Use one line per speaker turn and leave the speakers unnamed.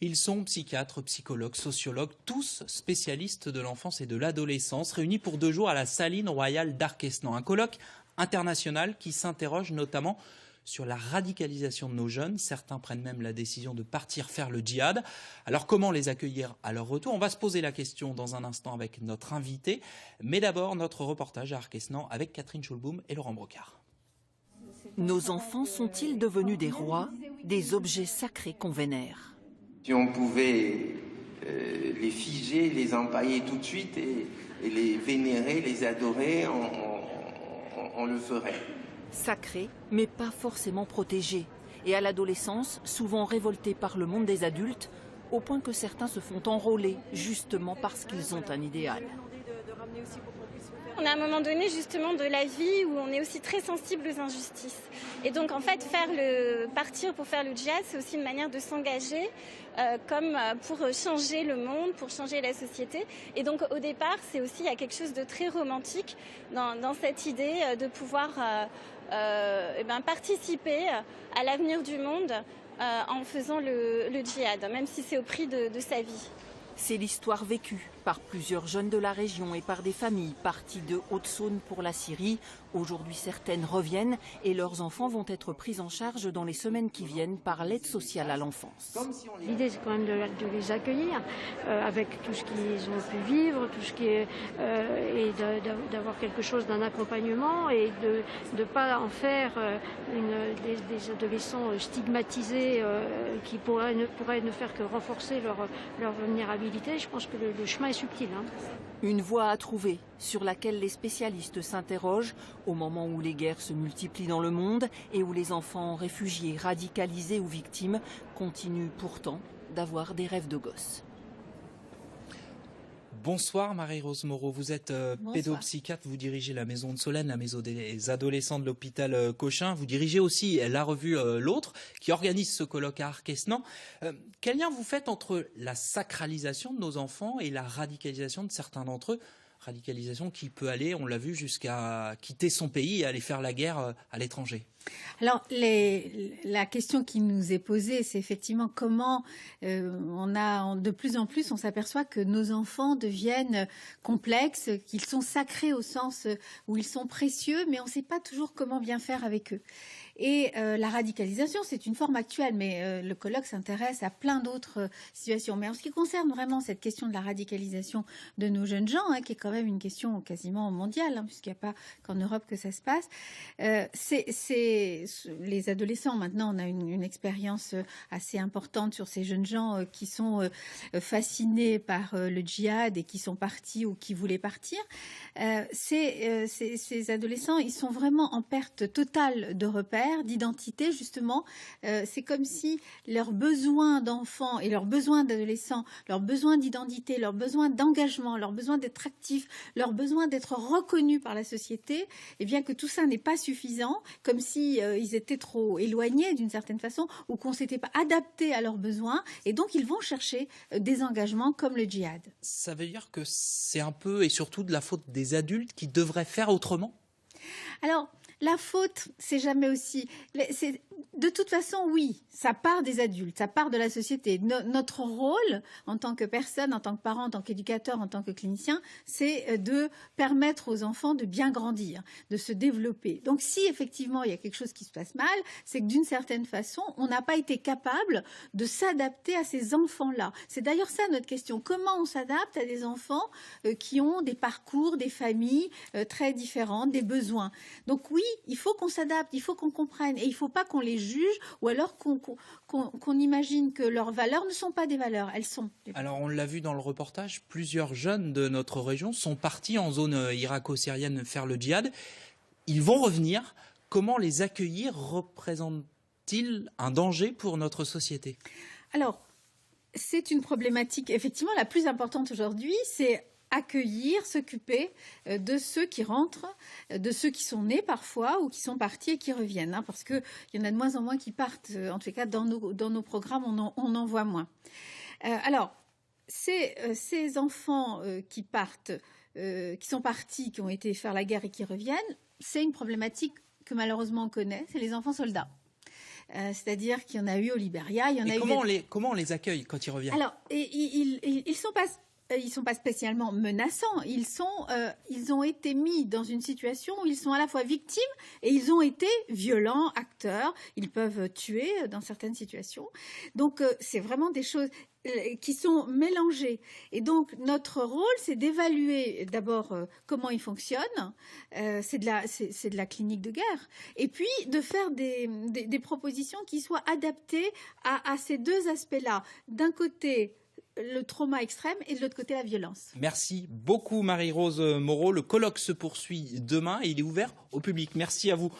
Ils sont psychiatres, psychologues, sociologues, tous spécialistes de l'enfance et de l'adolescence, réunis pour 2 jours à la Saline Royale d'Arquesnan. Un colloque international qui s'interroge notamment sur la radicalisation de nos jeunes. Certains prennent même la décision de partir faire le djihad. Alors comment les accueillir à leur retour? On va se poser la question dans un instant avec notre invité. Mais d'abord, notre reportage à Arquesnan avec Catherine Schulboum et Laurent Brocard.
Nos enfants sont-ils devenus des rois, des objets sacrés qu'on vénère?
Si on pouvait les figer, les empailler tout de suite et les vénérer, les adorer, on le ferait.
Sacrés, mais pas forcément protégés. Et à l'adolescence, souvent révoltés par le monde des adultes, au point que certains se font enrôler, justement parce qu'ils ont un idéal.
On a un moment donné justement de la vie où on est aussi très sensible aux injustices. Et donc en fait partir pour faire le djihad, c'est aussi une manière de s'engager comme pour changer le monde, pour changer la société. Et donc au départ, c'est aussi il y a quelque chose de très romantique dans cette idée de pouvoir participer à l'avenir du monde en faisant le djihad, même si c'est au prix de sa vie.
C'est l'histoire vécue par plusieurs jeunes de la région et par des familles parties de Haute-Saône pour la Syrie. Aujourd'hui, certaines reviennent et leurs enfants vont être pris en charge dans les semaines qui viennent par l'aide sociale à l'enfance.
L'idée, c'est quand même de les accueillir avec tout ce qu'ils ont pu vivre, tout ce qui est, et d'avoir quelque chose d'un accompagnement et de ne pas en faire des adolescents stigmatisés qui pourraient ne faire que renforcer leur vulnérabilité. Je pense que le chemin est subtil.
Une voie à trouver sur laquelle les spécialistes s'interrogent au moment où les guerres se multiplient dans le monde et où les enfants réfugiés, radicalisés ou victimes continuent pourtant d'avoir des rêves de gosses.
Bonsoir Marie-Rose Moreau, vous êtes pédopsychiatre, vous dirigez la Maison de Solène, la maison des adolescents de l'hôpital Cochin. Vous dirigez aussi la revue L'Autre, qui organise ce colloque à Arquesnan. Quel lien vous faites entre la sacralisation de nos enfants et la radicalisation de certains d'entre eux? Radicalisation qui peut aller, on l'a vu, jusqu'à quitter son pays et aller faire la guerre à l'étranger.
Alors, la question qui nous est posée, c'est effectivement comment de plus en plus, on s'aperçoit que nos enfants deviennent complexes, qu'ils sont sacrés au sens où ils sont précieux, mais on ne sait pas toujours comment bien faire avec eux. Et la radicalisation, c'est une forme actuelle, mais le colloque s'intéresse à plein d'autres situations. Mais en ce qui concerne vraiment cette question de la radicalisation de nos jeunes gens, qui est quand même une question quasiment mondiale, puisqu'il n'y a pas qu'en Europe que ça se passe, les adolescents, maintenant, on a une expérience assez importante sur ces jeunes gens qui sont fascinés par le djihad et qui sont partis ou qui voulaient partir. Ces adolescents, ils sont vraiment en perte totale de repères, d'identité, justement. C'est comme si leurs besoins d'enfants et leurs besoins d'adolescents, leurs besoins d'identité, leurs besoins d'engagement, leurs besoins d'être actifs, leurs besoins d'être reconnus par la société, et bien que tout ça n'est pas suffisant, comme si ils étaient trop éloignés d'une certaine façon ou qu'on ne s'était pas adapté à leurs besoins, et donc ils vont chercher des engagements comme le djihad.
Ça veut dire que c'est un peu et surtout de la faute des adultes qui devraient faire autrement?
Alors, la faute, c'est jamais aussi... De toute façon, oui, ça part des adultes, ça part de la société. Notre rôle, en tant que personne, en tant que parent, en tant qu'éducateur, en tant que clinicien, c'est de permettre aux enfants de bien grandir, de se développer. Donc, si effectivement il y a quelque chose qui se passe mal, c'est que d'une certaine façon, on n'a pas été capable de s'adapter à ces enfants-là. C'est d'ailleurs ça notre question. Comment on s'adapte à des enfants qui ont des parcours, des familles très différentes, des besoins? Donc oui, il faut qu'on s'adapte, il faut qu'on comprenne, et il ne faut pas qu'on les juge ou alors qu'on imagine que leurs valeurs ne sont pas des valeurs, elles sont des valeurs.
Alors on l'a vu dans le reportage, plusieurs jeunes de notre région sont partis en zone irako-syrienne faire le djihad. Ils vont revenir. Comment les accueillir? Représente-t-il un danger pour notre société?
Alors, c'est une problématique effectivement la plus importante aujourd'hui, c'est accueillir, s'occuper de ceux qui rentrent, de ceux qui sont nés parfois ou qui sont partis et qui reviennent, parce qu'il y en a de moins en moins qui partent, en tout cas dans nos programmes, on en voit moins. Alors, ces enfants qui partent, qui sont partis, qui ont été faire la guerre et qui reviennent, c'est une problématique que malheureusement on connaît, c'est les enfants soldats. c'est-à-dire qu'il y en a eu au Libéria, il y en a eu...
Comment on les accueille quand ils reviennent?
Alors, ils sont pas spécialement menaçants. Ils ont été mis dans une situation où ils sont à la fois victimes et ils ont été violents, acteurs. Ils peuvent tuer dans certaines situations. Donc, c'est vraiment des choses qui sont mélangées. Et donc, notre rôle, c'est d'évaluer d'abord comment ils fonctionnent. C'est de la clinique de guerre. Et puis, de faire des propositions qui soient adaptées à ces deux aspects-là. D'un côté, le trauma extrême et de l'autre côté, la violence.
Merci beaucoup Marie-Rose Moreau. Le colloque se poursuit demain et il est ouvert au public. Merci à vous.